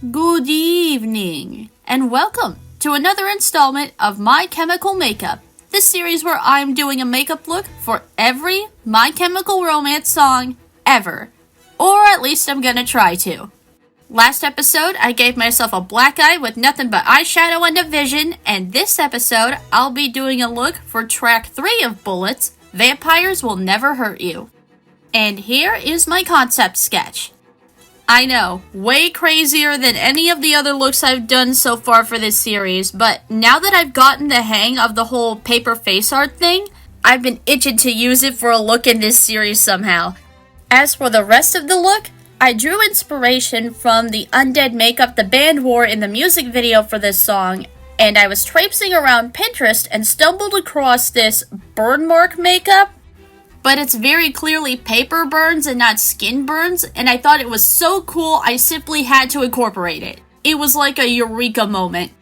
Good evening, and welcome to another installment of My Chemical Makeup, this series where I'm doing a makeup look for every My Chemical Romance song ever. Or at least I'm gonna try to. Last episode, I gave myself a black eye with nothing but eyeshadow and a vision, and this episode, I'll be doing a look for track 3 of Bullets, Vampires Will Never Hurt You. And here is my concept sketch. I know, way crazier than any of the other looks I've done so far for this series, but now that I've gotten the hang of the whole paper face art thing, I've been itching to use it for a look in this series somehow. As for the rest of the look, I drew inspiration from the undead makeup the band wore in the music video for this song, and I was traipsing around Pinterest and stumbled across this burn mark makeup. But it's very clearly paper burns and not skin burns, and I thought it was so cool I simply had to incorporate it. It was like a eureka moment.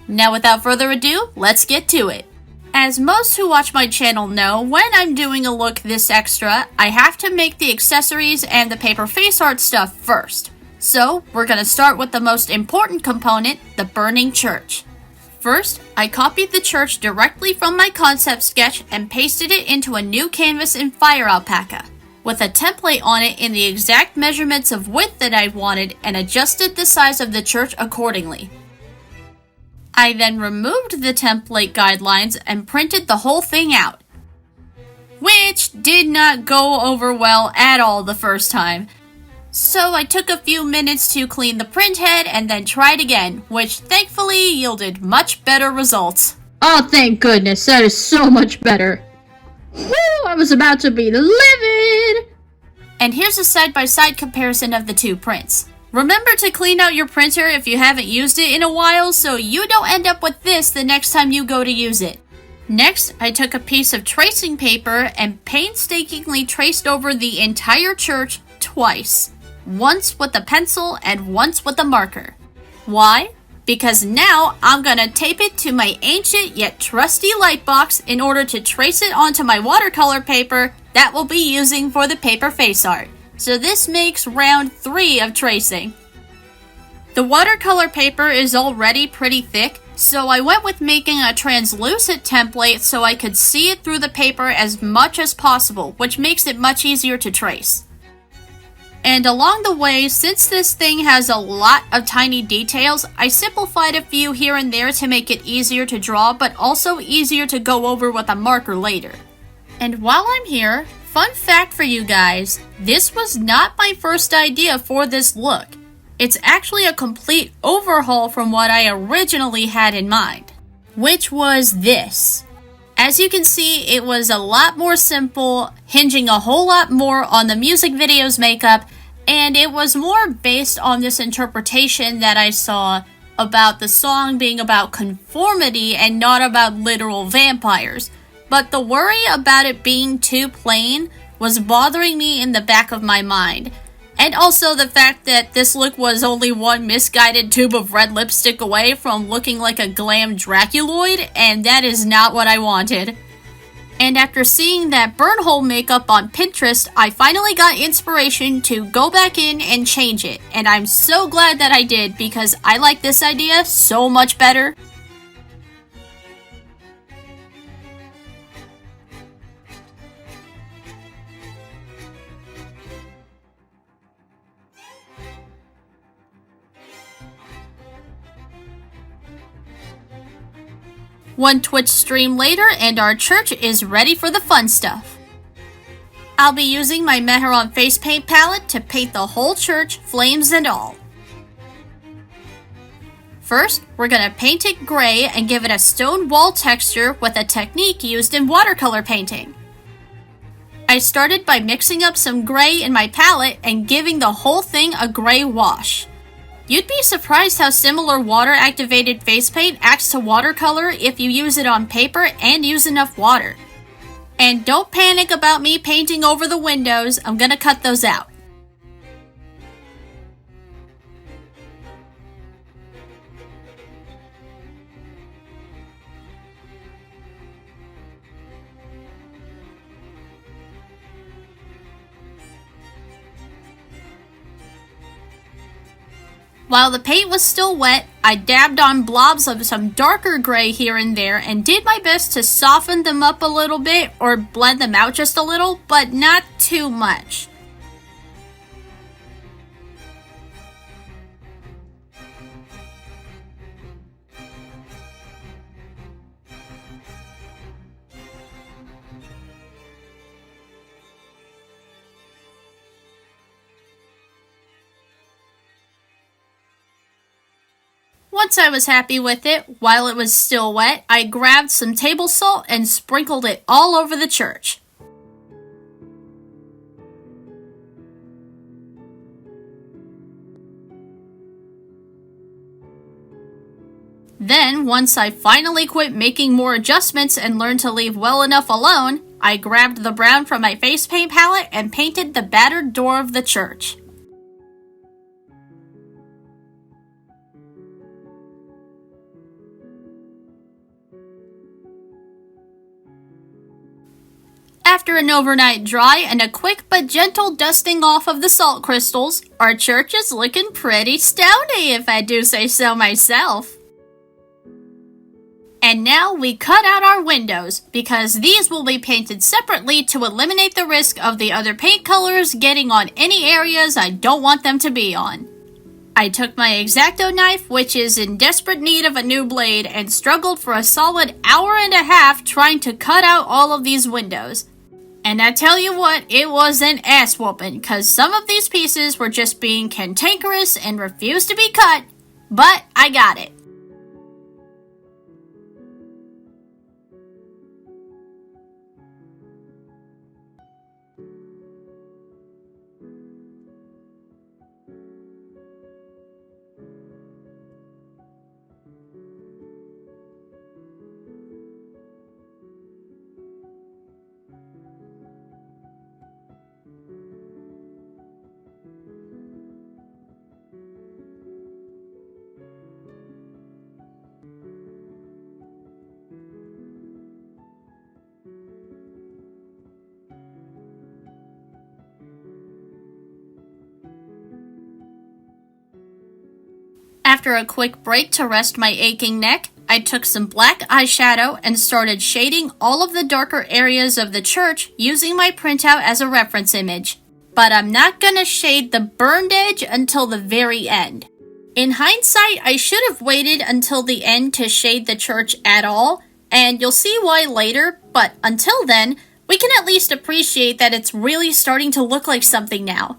Now without further ado, let's get to it. As most who watch my channel know, when I'm doing a look this extra, I have to make the accessories and the paper face art stuff first. So, we're gonna start with the most important component, the burning church. First, I copied the church directly from my concept sketch and pasted it into a new canvas in Fire Alpaca, with a template on it in the exact measurements of width that I wanted and adjusted the size of the church accordingly. I then removed the template guidelines and printed the whole thing out, which did not go over well at all the first time. So I took a few minutes to clean the print head and then tried again, which thankfully yielded much better results. Oh, thank goodness, that is so much better. Whew, I was about to be livid! And here's a side-by-side comparison of the two prints. Remember to clean out your printer if you haven't used it in a while so you don't end up with this the next time you go to use it. Next, I took a piece of tracing paper and painstakingly traced over the entire church twice. Once with a pencil and once with a marker. Why? Because now I'm gonna tape it to my ancient yet trusty light box in order to trace it onto my watercolor paper that we'll be using for the paper face art. So this makes round 3 of tracing. The watercolor paper is already pretty thick, so I went with making a translucent template so I could see it through the paper as much as possible, which makes it much easier to trace. And along the way, since this thing has a lot of tiny details, I simplified a few here and there to make it easier to draw, but also easier to go over with a marker later. And while I'm here, fun fact for you guys, this was not my first idea for this look. It's actually a complete overhaul from what I originally had in mind, which was this. As you can see, it was a lot more simple, hinging a whole lot more on the music video's makeup, and it was more based on this interpretation that I saw about the song being about conformity and not about literal vampires. But the worry about it being too plain was bothering me in the back of my mind. And also the fact that this look was only one misguided tube of red lipstick away from looking like a glam Draculoid, and that is not what I wanted. And after seeing that burn hole makeup on Pinterest, I finally got inspiration to go back in and change it. And I'm so glad that I did because I like this idea so much better. One Twitch stream later and our church is ready for the fun stuff. I'll be using my Meheron face paint palette to paint the whole church, flames and all. First, we're gonna paint it gray and give it a stone wall texture with a technique used in watercolor painting. I started by mixing up some gray in my palette and giving the whole thing a gray wash. You'd be surprised how similar water-activated face paint acts to watercolor if you use it on paper and use enough water. And don't panic about me painting over the windows, I'm gonna cut those out. While the paint was still wet, I dabbed on blobs of some darker gray here and there and did my best to soften them up a little bit or blend them out just a little, but not too much. Once I was happy with it, while it was still wet, I grabbed some table salt and sprinkled it all over the church. Then, once I finally quit making more adjustments and learned to leave well enough alone, I grabbed the brown from my face paint palette and painted the battered door of the church. After an overnight dry and a quick but gentle dusting off of the salt crystals, our church is looking pretty stony if I do say so myself. And now we cut out our windows, because these will be painted separately to eliminate the risk of the other paint colors getting on any areas I don't want them to be on. I took my X-Acto knife, which is in desperate need of a new blade, and struggled for a solid hour and a half trying to cut out all of these windows. And I tell you what, it was an ass whooping, cause some of these pieces were just being cantankerous and refused to be cut, but I got it. After a quick break to rest my aching neck, I took some black eyeshadow and started shading all of the darker areas of the church using my printout as a reference image. But I'm not gonna shade the burned edge until the very end. In hindsight, I should have waited until the end to shade the church at all, and you'll see why later, but until then, we can at least appreciate that it's really starting to look like something now.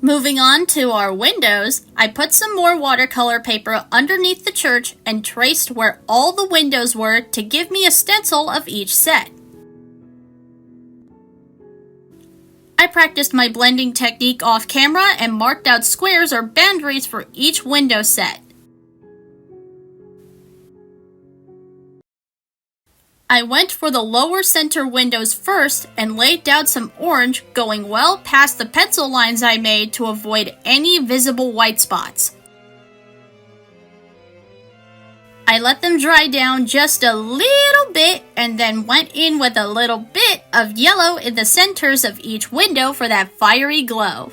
Moving on to our windows, I put some more watercolor paper underneath the church and traced where all the windows were to give me a stencil of each set. I practiced my blending technique off camera and marked out squares or boundaries for each window set. I went for the lower center windows first and laid down some orange, going well past the pencil lines I made to avoid any visible white spots. I let them dry down just a little bit and then went in with a little bit of yellow in the centers of each window for that fiery glow.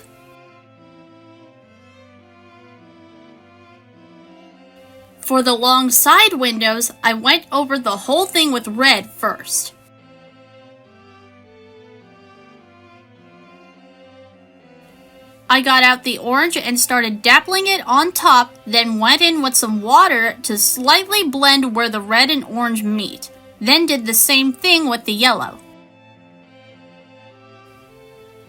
For the long side windows, I went over the whole thing with red first. I got out the orange and started dappling it on top, then went in with some water to slightly blend where the red and orange meet, then did the same thing with the yellow.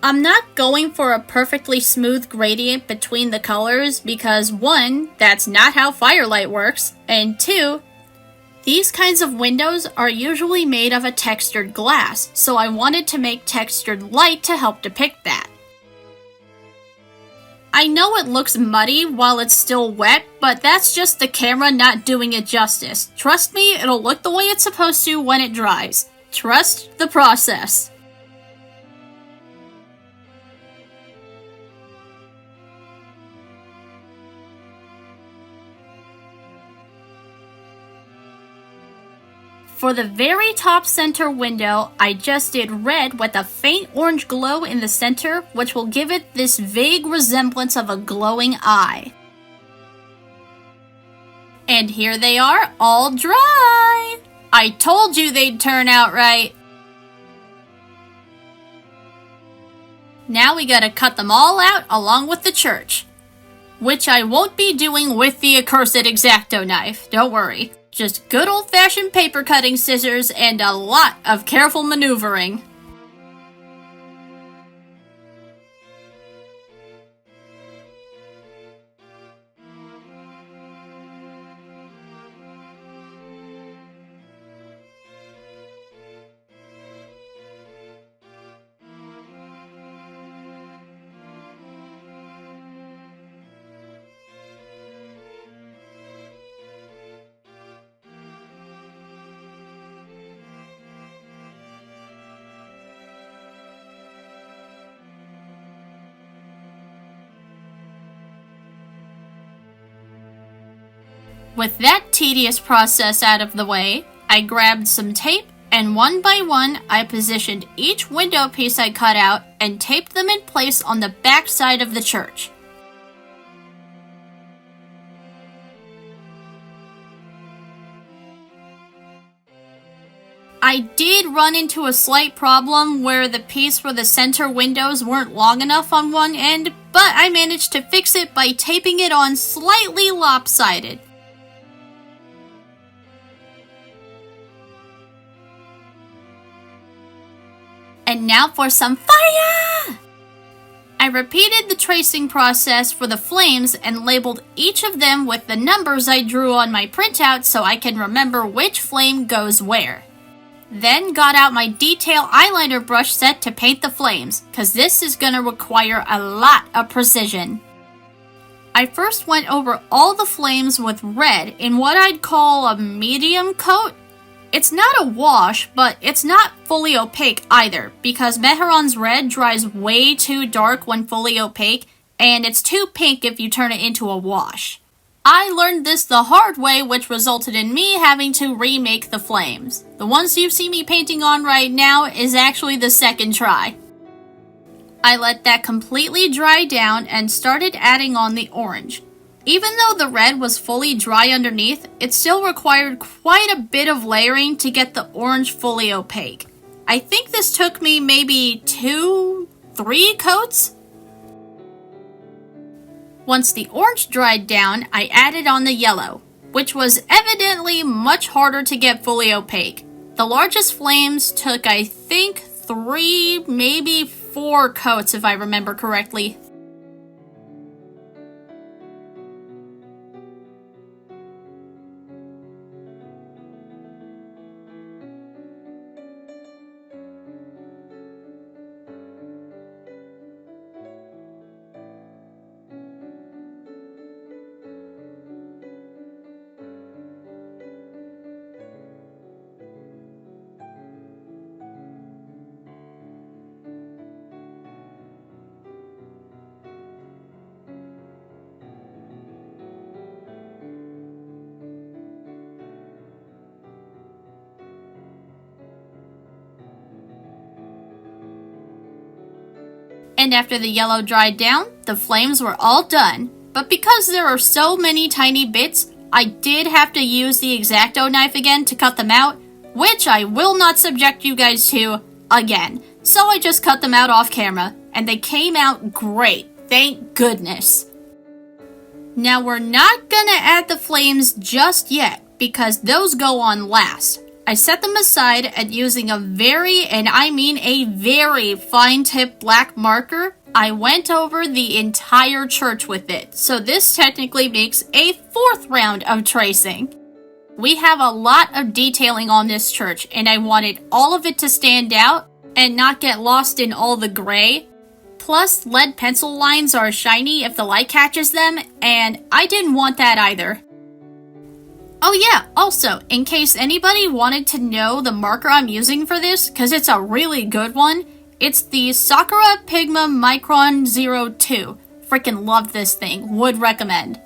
I'm not going for a perfectly smooth gradient between the colors because 1, that's not how firelight works, and 2, These kinds of windows are usually made of a textured glass, so I wanted to make textured light to help depict that. I know it looks muddy while it's still wet, but that's just the camera not doing it justice. Trust me, it'll look the way it's supposed to when it dries. Trust the process. For the very top center window, I just did red with a faint orange glow in the center, which will give it this vague resemblance of a glowing eye. And here they are, all dry! I told you they'd turn out right! Now we gotta cut them all out along with the church. Which I won't be doing with the accursed X-Acto knife, don't worry. Just good old-fashioned paper cutting scissors and a lot of careful maneuvering. With that tedious process out of the way, I grabbed some tape and one by one I positioned each window piece I cut out and taped them in place on the back side of the church. I did run into a slight problem where the piece for the center windows weren't long enough on one end, but I managed to fix it by taping it on slightly lopsided. And now for some fire! I repeated the tracing process for the flames and labeled each of them with the numbers I drew on my printout so I can remember which flame goes where. Then got out my detail eyeliner brush set to paint the flames, cause this is gonna require a lot of precision. I first went over all the flames with red in what I'd call a medium coat. It's not a wash, but it's not fully opaque either, because Mehron's red dries way too dark when fully opaque, and it's too pink if you turn it into a wash. I learned this the hard way, which resulted in me having to remake the flames. The ones you see me painting on right now is actually the second try. I let that completely dry down and started adding on the orange. Even though the red was fully dry underneath, it still required quite a bit of layering to get the orange fully opaque. I think this took me maybe 2-3 coats. Once the orange dried down, I added on the yellow, which was evidently much harder to get fully opaque. The largest flames took, I think, 3, maybe 4 coats if I remember correctly. And after the yellow dried down, the flames were all done. But because there are so many tiny bits, I did have to use the X-Acto knife again to cut them out, which I will not subject you guys to again. So I just cut them out off camera, and they came out great, thank goodness. Now we're not gonna add the flames just yet, because those go on last. I set them aside and using a very, and I mean a very fine tip black marker, I went over the entire church with it. So this technically makes a 4th round of tracing. We have a lot of detailing on this church, and I wanted all of it to stand out and not get lost in all the gray. Plus, lead pencil lines are shiny if the light catches them, and I didn't want that either. Oh yeah, also, in case anybody wanted to know the marker I'm using for this, because it's a really good one, it's the Sakura Pigma Micron 02. Freaking love this thing, would recommend.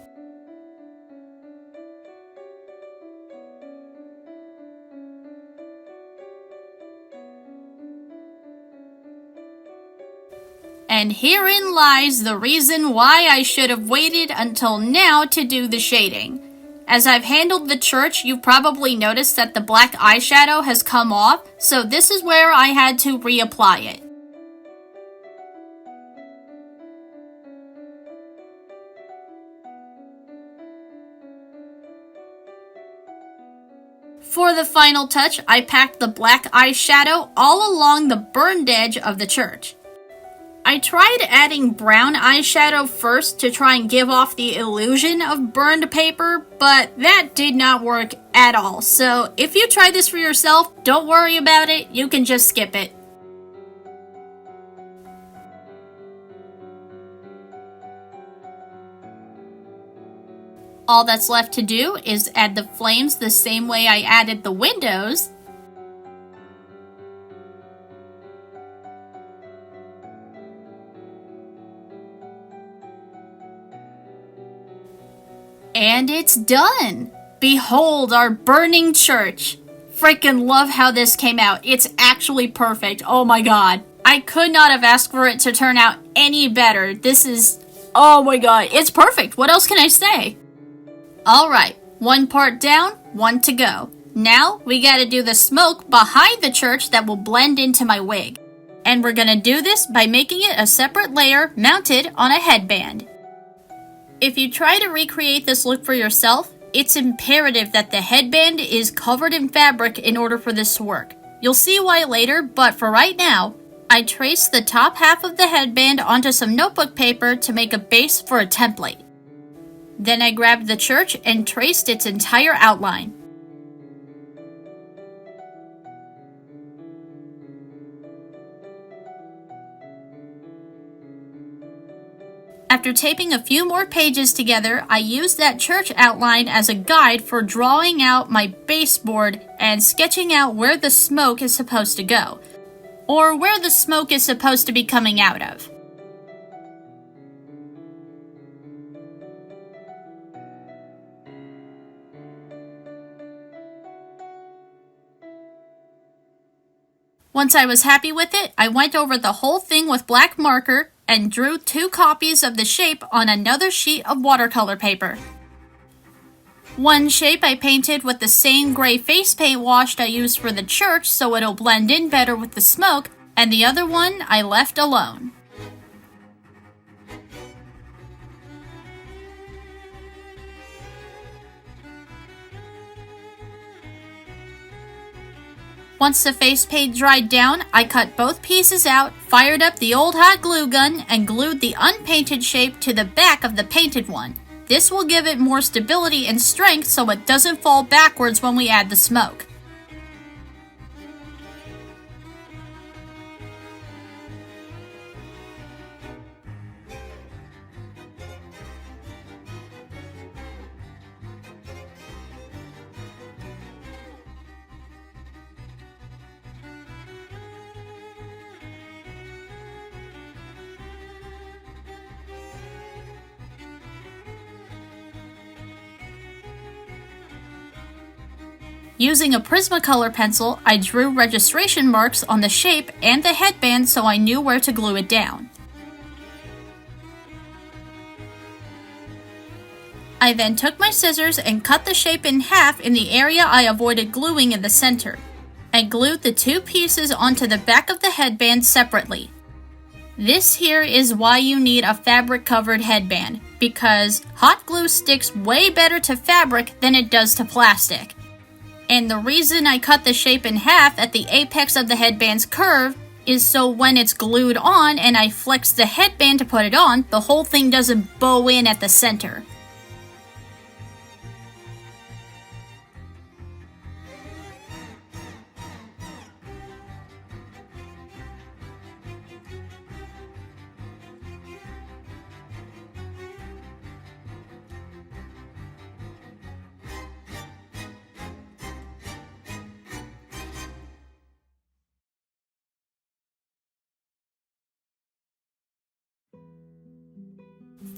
And herein lies the reason why I should have waited until now to do the shading. As I've handled the church, you've probably noticed that the black eyeshadow has come off, so this is where I had to reapply it. For the final touch, I packed the black eyeshadow all along the burned edge of the church. I tried adding brown eyeshadow first to try and give off the illusion of burned paper, but that did not work at all. So if you try this for yourself, don't worry about it, you can just skip it. All that's left to do is add the flames the same way I added the windows. And it's done! Behold our burning church! Freaking love how this came out. It's actually perfect. Oh my god. I could not have asked for it to turn out any better. This is... oh my god. It's perfect. What else can I say? Alright. One part down, one to go. Now, we gotta do the smoke behind the church that will blend into my wig. And we're gonna do this by making it a separate layer mounted on a headband. If you try to recreate this look for yourself, it's imperative that the headband is covered in fabric in order for this to work. You'll see why later, but for right now, I traced the top half of the headband onto some notebook paper to make a base for a template. Then I grabbed the church and traced its entire outline. After taping a few more pages together, I used that church outline as a guide for drawing out my baseboard and sketching out where the smoke is supposed to go, or where the smoke is supposed to be coming out of. Once I was happy with it, I went over the whole thing with black marker and drew 2 copies of the shape on another sheet of watercolor paper. One shape I painted with the same gray face paint wash I used for the church so it'll blend in better with the smoke, and the other one I left alone. Once the face paint dried down, I cut both pieces out, fired up the old hot glue gun, and glued the unpainted shape to the back of the painted one. This will give it more stability and strength so it doesn't fall backwards when we add the smoke. Using a Prismacolor pencil, I drew registration marks on the shape and the headband so I knew where to glue it down. I then took my scissors and cut the shape in half in the area I avoided gluing in the center, and glued the 2 pieces onto the back of the headband separately. This here is why you need a fabric-covered headband, because hot glue sticks way better to fabric than it does to plastic. And the reason I cut the shape in half at the apex of the headband's curve is so when it's glued on and I flex the headband to put it on, the whole thing doesn't bow in at the center.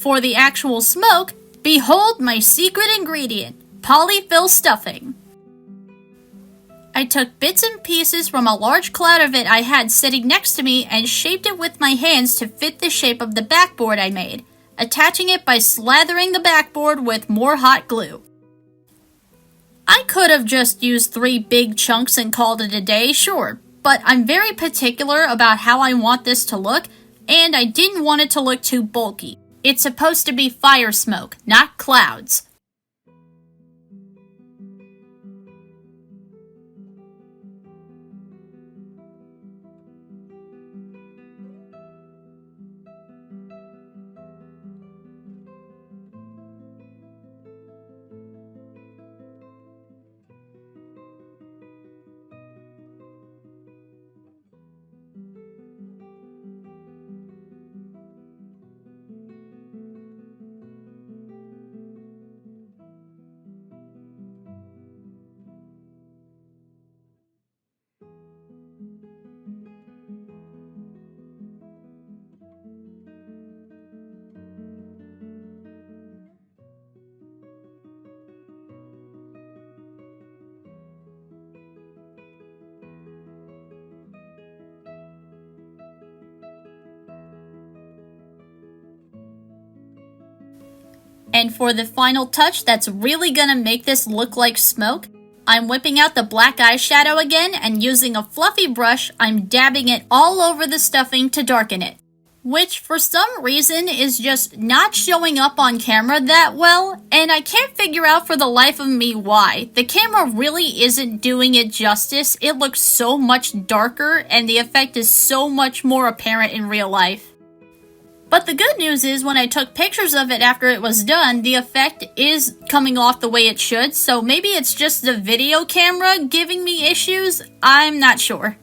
For the actual smoke, behold my secret ingredient, polyfill stuffing. I took bits and pieces from a large cloud of it I had sitting next to me and shaped it with my hands to fit the shape of the backboard I made, attaching it by slathering the backboard with more hot glue. I could have just used 3 big chunks and called it a day, sure, but I'm very particular about how I want this to look, and I didn't want it to look too bulky. It's supposed to be fire smoke, not clouds. And for the final touch that's really gonna make this look like smoke, I'm whipping out the black eyeshadow again and using a fluffy brush, I'm dabbing it all over the stuffing to darken it. Which for some reason is just not showing up on camera that well, and I can't figure out for the life of me why. The camera really isn't doing it justice. It looks so much darker and the effect is so much more apparent in real life. But the good news is when I took pictures of it after it was done, the effect is coming off the way it should, so maybe it's just the video camera giving me issues, I'm not sure.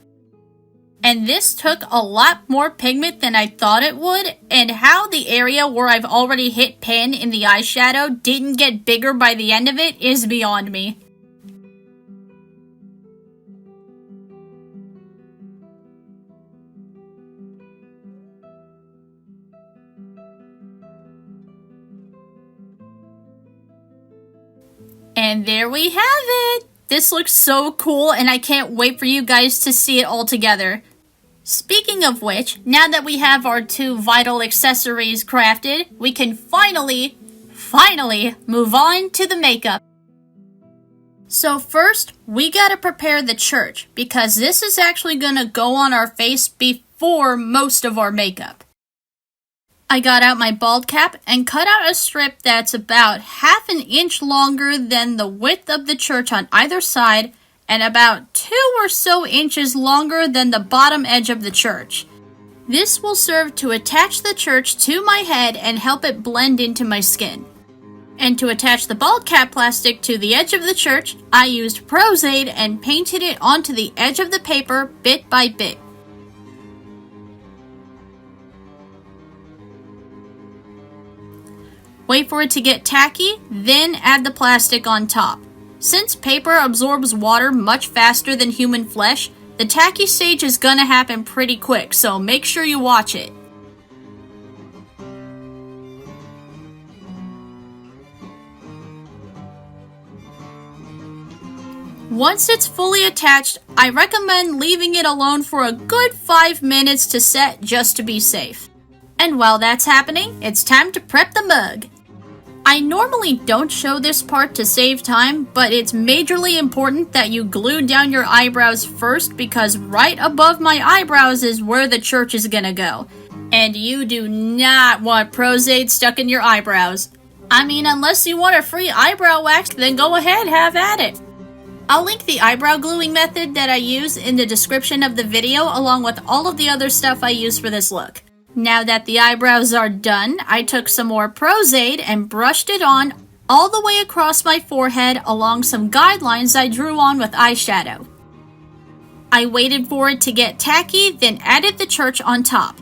And this took a lot more pigment than I thought it would, and how the area where I've already hit pan in the eyeshadow didn't get bigger by the end of it is beyond me. And there we have it! This looks so cool and I can't wait for you guys to see it all together. Speaking of which, now that we have our 2 vital accessories crafted, we can finally move on to the makeup. So first, we gotta prepare the church, because this is actually gonna go on our face before most of our makeup. I got out my bald cap and cut out a strip that's about ½ an inch longer than the width of the church on either side and about 2 or so inches longer than the bottom edge of the church. This will serve to attach the church to my head and help it blend into my skin. And to attach the bald cap plastic to the edge of the church, I used Prozade and painted it onto the edge of the paper bit by bit. Wait for it to get tacky, then add the plastic on top. Since paper absorbs water much faster than human flesh, the tacky stage is gonna happen pretty quick, so make sure you watch it. Once it's fully attached, I recommend leaving it alone for a good 5 minutes to set just to be safe. And while that's happening, it's time to prep the mug. I normally don't show this part to save time, but it's majorly important that you glue down your eyebrows first because right above my eyebrows is where the church is gonna go. And you do not want Prozade stuck in your eyebrows. I mean, unless you want a free eyebrow wax, then go ahead, have at it. I'll link the eyebrow gluing method that I use in the description of the video along with all of the other stuff I use for this look. Now that the eyebrows are done, I took some more Prozade and brushed it on all the way across my forehead along some guidelines I drew on with eyeshadow. I waited for it to get tacky, then added the church on top.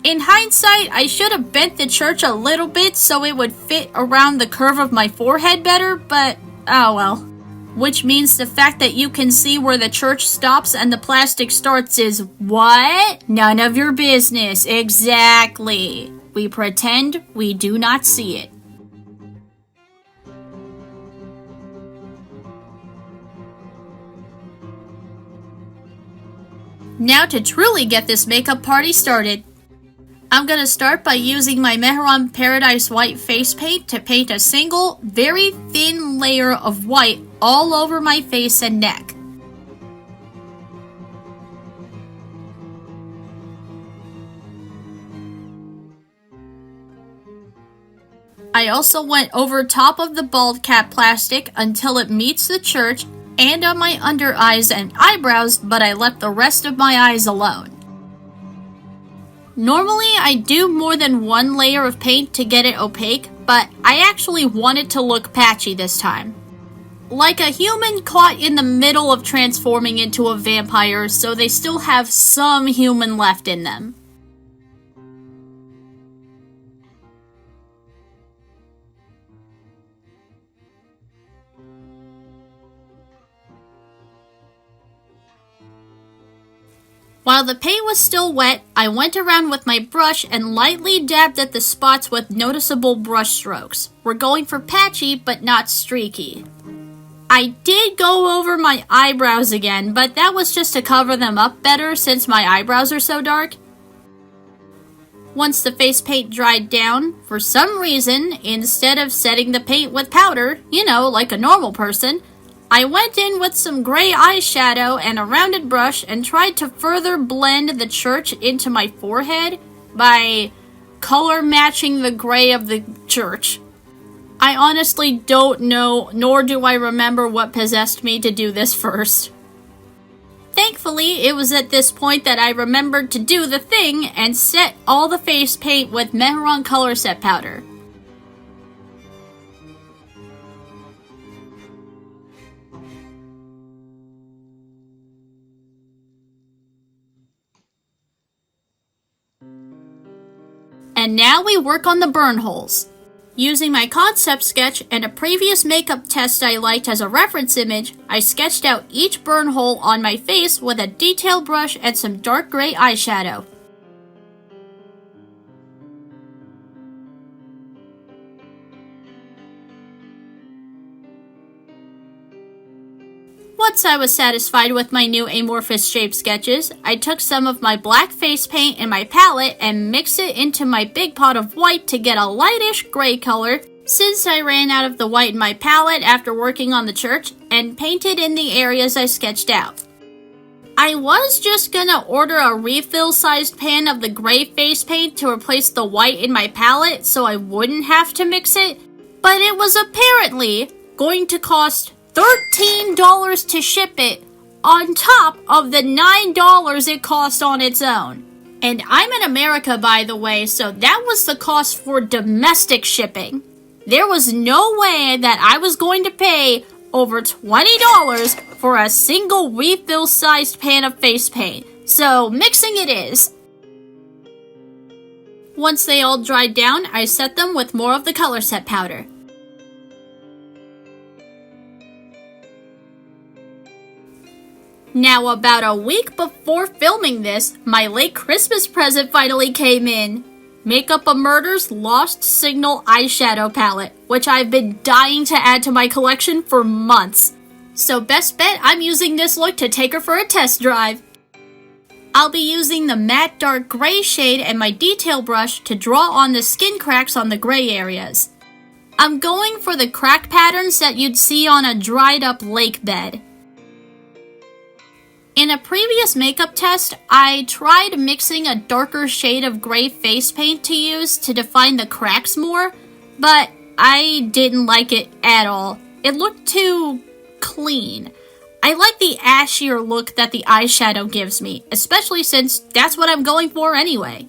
In hindsight, I should have bent the church a little bit so it would fit around the curve of my forehead better, but oh well. Which means the fact that you can see where the church stops and the plastic starts is what? None of your business, exactly. we pretend we do not see it. Now to truly get this makeup party started, I'm gonna start by using my Mehron Paradise White face paint to paint a single, very thin layer of white all over my face and neck. I also went over top of the bald cap plastic until it meets the church and on my under eyes and eyebrows, but I left the rest of my eyes alone. Normally, I do more than one layer of paint to get it opaque, but I actually want it to look patchy this time. Like a human caught in the middle of transforming into a vampire, so they still have some human left in them. While the paint was still wet, I went around with my brush and lightly dabbed at the spots with noticeable brush strokes. We're going for patchy, but not streaky. I did go over my eyebrows again, but that was just to cover them up better since my eyebrows are so dark. Once the face paint dried down, for some reason, instead of setting the paint with powder, like a normal person, I went in with some gray eyeshadow and a rounded brush and tried to further blend the church into my forehead by color matching the gray of the church. I honestly don't know, nor do I remember what possessed me to do this first. Thankfully, it was at this point that I remembered to do the thing and set all the face paint with Mehron Color Set powder. And now we work on the burn holes. Using my concept sketch and a previous makeup test I liked as a reference image, I sketched out each burn hole on my face with a detail brush and some dark gray eyeshadow. Once I was satisfied with my new amorphous shape sketches, I took some of my black face paint in my palette and mixed it into my big pot of white to get a lightish gray color, since I ran out of the white in my palette after working on the church, and painted in the areas I sketched out. I was just gonna order a refill-sized pan of the gray face paint to replace the white in my palette so I wouldn't have to mix it, but it was apparently going to cost $13 to ship it, on top of the $9 it cost on its own. And I'm in America, by the way, so that was the cost for domestic shipping. There was no way that I was going to pay over $20 for a single refill-sized pan of face paint, so mixing it is. Once they all dried down, I set them with more of the Color Set powder. Now, about a week before filming this, my late Christmas present finally came in. Makeup of Murder's Lost Signal eyeshadow palette, which I've been dying to add to my collection for months. So best bet I'm using this look to take her for a test drive. I'll be using the matte dark gray shade and my detail brush to draw on the skin cracks on the gray areas. I'm going for the crack patterns that you'd see on a dried up lake bed. In a previous makeup test, I tried mixing a darker shade of gray face paint to use to define the cracks more, but I didn't like it at all. It looked too clean. I like the ashier look that the eyeshadow gives me, especially since that's what I'm going for anyway.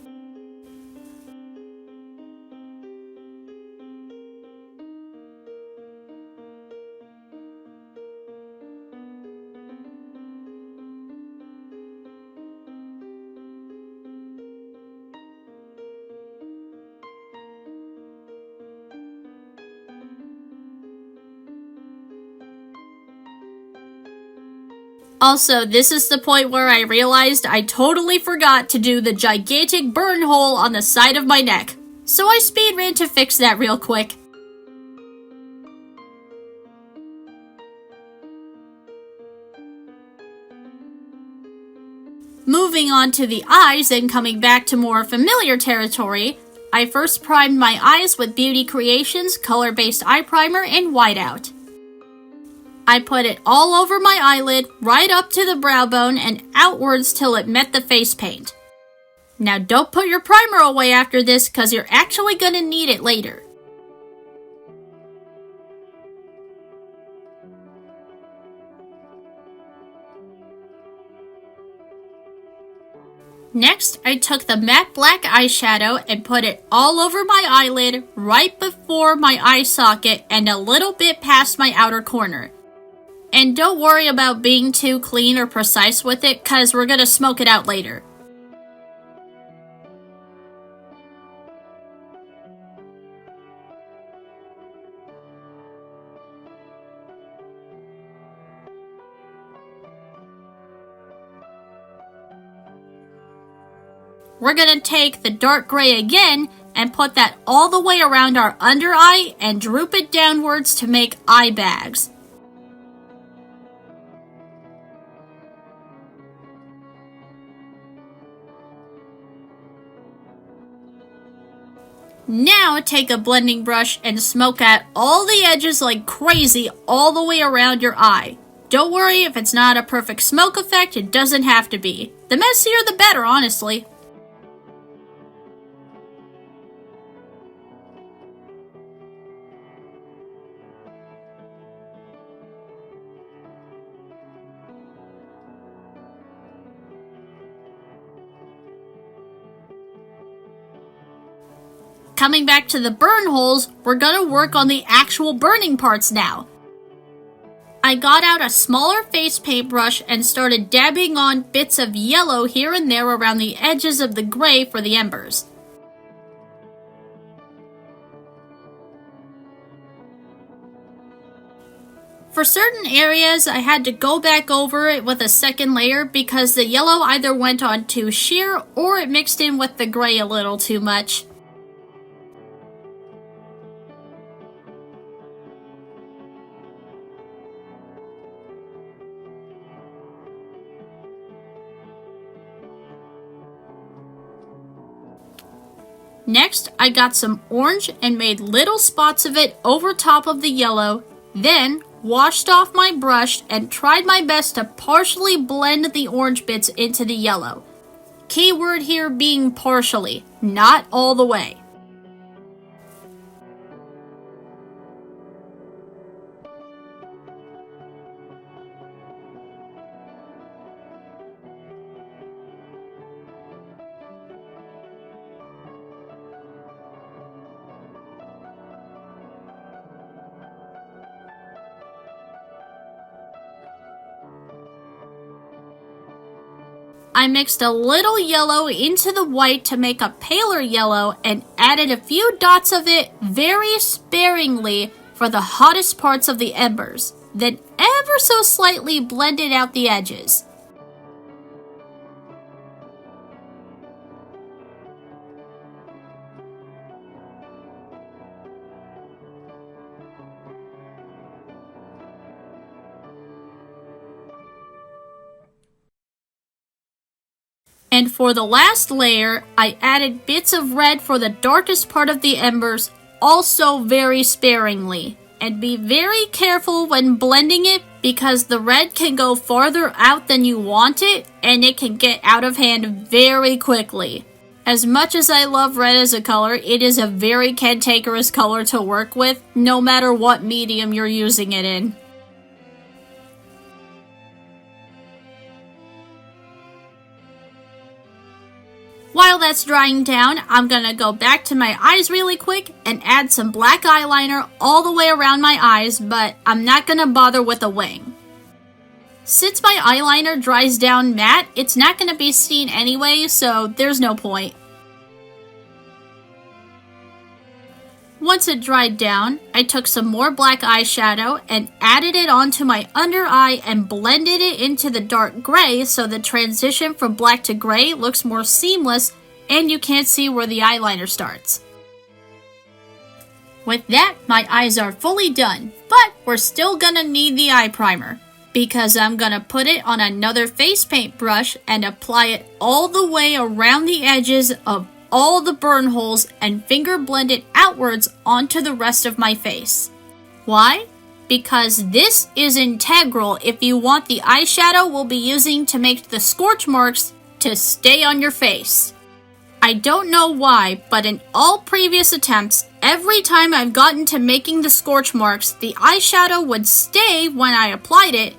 Also, this is the point where I realized I totally forgot to do the gigantic burn hole on the side of my neck. so I speed ran to fix that real quick. Moving on to the eyes and coming back to more familiar territory, I first primed my eyes with Beauty Creations color-based eye primer in Whiteout. I put it all over my eyelid, right up to the brow bone and outwards till it met the face paint. Now don't put your primer away after this because you're actually going to need it later. Next, I took the matte black eyeshadow and put it all over my eyelid, right before my eye socket and a little bit past my outer corner. And don't worry about being too clean or precise with it, cause we're gonna smoke it out later. We're gonna take the dark gray again and put that all the way around our under eye and droop it downwards to make eye bags. Now take a blending brush and smoke out all the edges like crazy all the way around your eye. Don't worry if it's not a perfect smoke effect, it doesn't have to be. The messier the better, honestly. Coming back to the burn holes, we're gonna work on the actual burning parts now. I got out a smaller face paintbrush and started dabbing on bits of yellow here and there around the edges of the gray for the embers. For certain areas, I had to go back over it with a second layer because the yellow either went on too sheer or it mixed in with the gray a little too much. Next, I got some orange and made little spots of it over top of the yellow, then washed off my brush and tried my best to partially blend the orange bits into the yellow. Keyword here being partially, not all the way. I mixed a little yellow into the white to make a paler yellow and added a few dots of it very sparingly for the hottest parts of the embers, then ever so slightly blended out the edges. And for the last layer, I added bits of red for the darkest part of the embers, also very sparingly. And be very careful when blending it because the red can go farther out than you want it and it can get out of hand very quickly. As much as I love red as a color, it is a very cantankerous color to work with, no matter what medium you're using it in. While that's drying down, I'm gonna go back to my eyes really quick and add some black eyeliner all the way around my eyes, but I'm not gonna bother with a wing. Since my eyeliner dries down matte, it's not gonna be seen anyway, so there's no point. Once it dried down, I took some more black eyeshadow and added it onto my under eye and blended it into the dark gray so the transition from black to gray looks more seamless and you can't see where the eyeliner starts. With that, my eyes are fully done, but we're still gonna need the eye primer, because I'm gonna put it on another face paint brush and apply it all the way around the edges of all the burn holes and finger blend it outwards onto the rest of my face. Why? Because this is integral if you want the eyeshadow we'll be using to make the scorch marks to stay on your face. I don't know why, but in all previous attempts, every time I've gotten to making the scorch marks, the eyeshadow would stay when I applied it,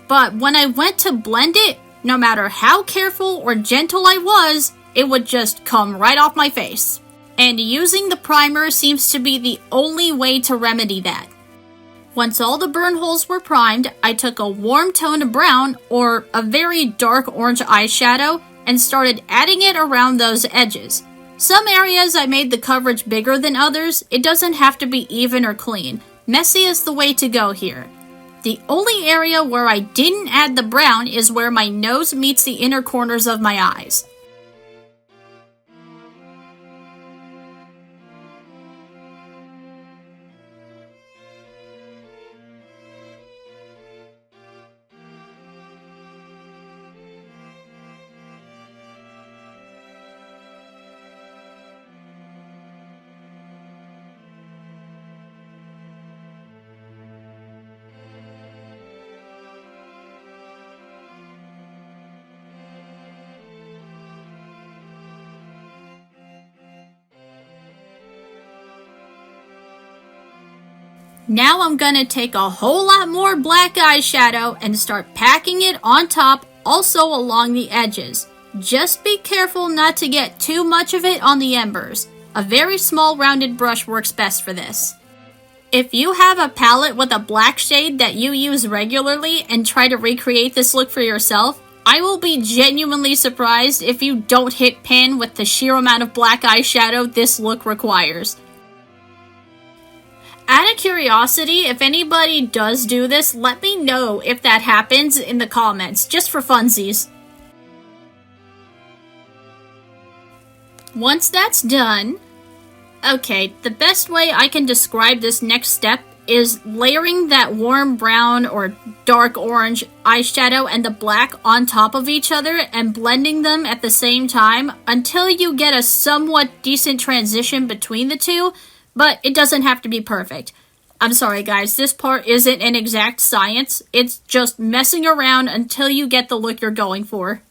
but when I went to blend it, no matter how careful or gentle I was, it would just come right off my face. And using the primer seems to be the only way to remedy that. Once all the burn holes were primed, I took a warm toned brown or a very dark orange eyeshadow and started adding it around those edges. Some areas I made the coverage bigger than others. It doesn't have to be even or clean. Messy is the way to go here. The only area where I didn't add the brown is where my nose meets the inner corners of my eyes. Now I'm gonna take a whole lot more black eyeshadow and start packing it on top, also along the edges. Just be careful not to get too much of it on the embers. A very small rounded brush works best for this. If you have a palette with a black shade that you use regularly and try to recreate this look for yourself, I will be genuinely surprised if you don't hit pan with the sheer amount of black eyeshadow this look requires. Out of curiosity, if anybody does do this, let me know if that happens in the comments, just for funsies. Once that's done, okay, the best way I can describe this next step is layering that warm brown or dark orange eyeshadow and the black on top of each other and blending them at the same time until you get a somewhat decent transition between the two. But it doesn't have to be perfect. I'm sorry guys, this part isn't an exact science. It's just messing around until you get the look you're going for.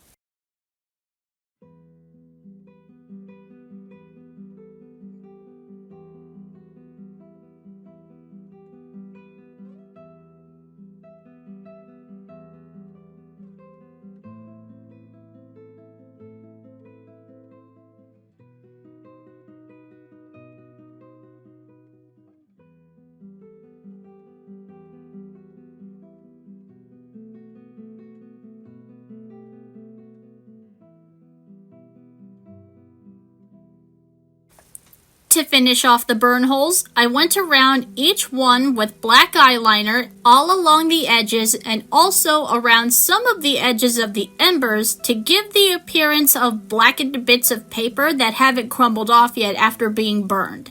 To finish off the burn holes, I went around each one with black eyeliner all along the edges and also around some of the edges of the embers to give the appearance of blackened bits of paper that haven't crumbled off yet after being burned.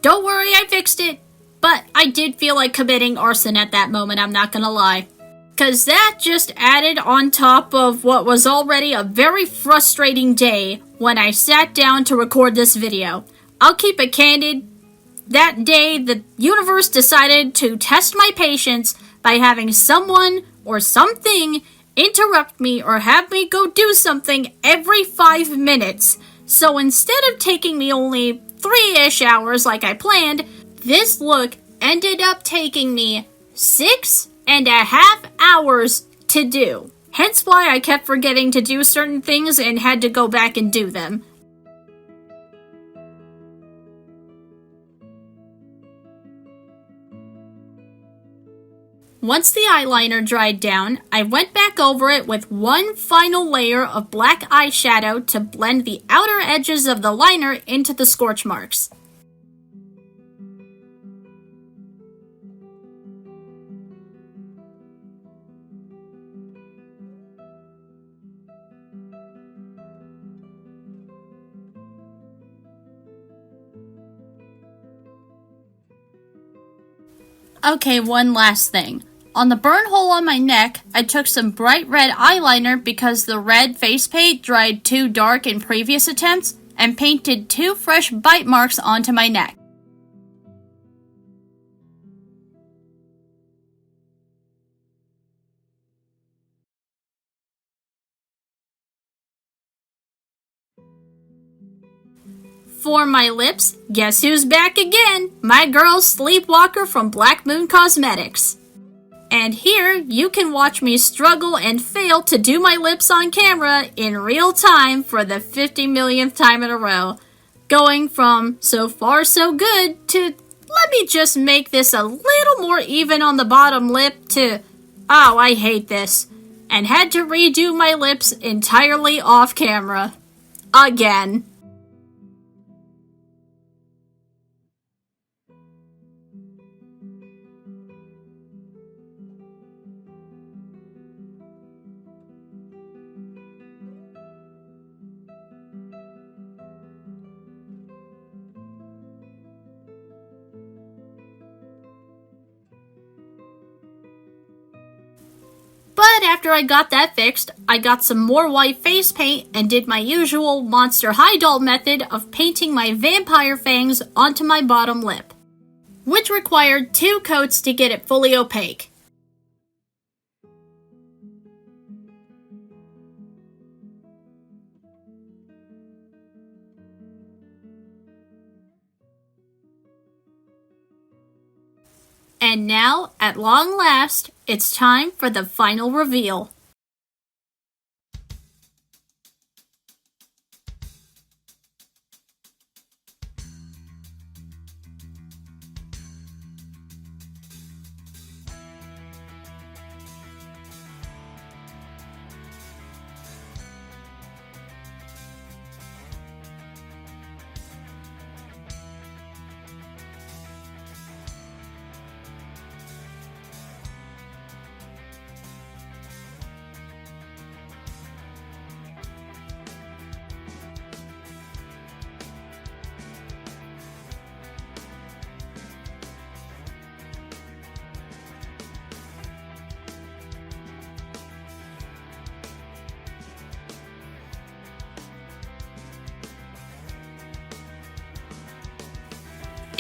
Don't worry, I fixed it. But I did feel like committing arson at that moment, I'm not gonna lie. Cause that just added on top of what was already a very frustrating day when I sat down to record this video. I'll keep it candid. That day, the universe decided to test my patience by having someone or something interrupt me or have me go do something every 5 minutes. So instead of taking me only 3-ish hours like I planned, this look ended up taking me 6.5 hours to do. Hence why I kept forgetting to do certain things and had to go back and do them. Once the eyeliner dried down, I went back over it with one final layer of black eyeshadow to blend the outer edges of the liner into the scorch marks. Okay, one last thing. On the burn hole on my neck, I took some bright red eyeliner because the red face paint dried too dark in previous attempts, and painted 2 fresh bite marks onto my neck. For my lips, guess who's back again? My girl Sleepwalker from Black Moon Cosmetics. And here, you can watch me struggle and fail to do my lips on camera in real time for the 50 millionth time in a row. Going from so far so good to let me just make this a little more even on the bottom lip to oh, I hate this. And had to redo my lips entirely off camera. Again. But after I got that fixed, I got some more white face paint and did my usual Monster High Doll method of painting my vampire fangs onto my bottom lip, which required 2 coats to get it fully opaque. And now, at long last, it's time for the final reveal.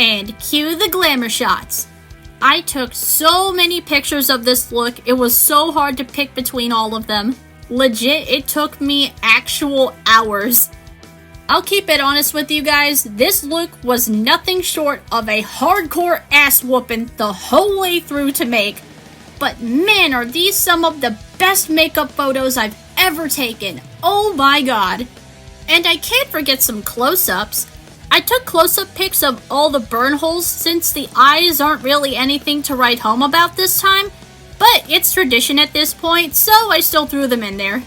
And cue the glamour shots. I took so many pictures of this look, it was so hard to pick between all of them. Legit, it took me actual hours. I'll keep it honest with you guys, this look was nothing short of a hardcore ass whooping the whole way through to make. But man, are these some of the best makeup photos I've ever taken. Oh my god. And I can't forget some close-ups. I took close-up pics of all the burn holes since the eyes aren't really anything to write home about this time, but it's tradition at this point, so I still threw them in there.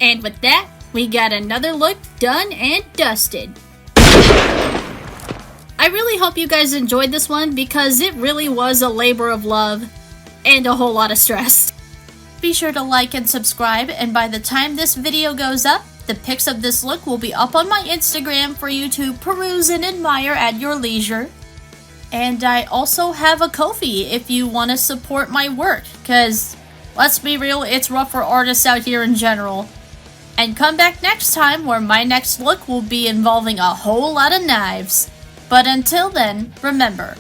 And with that, we got another look done and dusted. I really hope you guys enjoyed this one because it really was a labor of love and a whole lot of stress. Be sure to like and subscribe, and by the time this video goes up, the pics of this look will be up on my Instagram for you to peruse and admire at your leisure. And I also have a KOFI if you want to support my work, because let's be real, it's rough for artists out here in general. And come back next time where my next look will be involving a whole lot of knives. But until then, remember,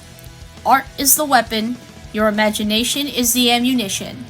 art is the weapon, your imagination is the ammunition.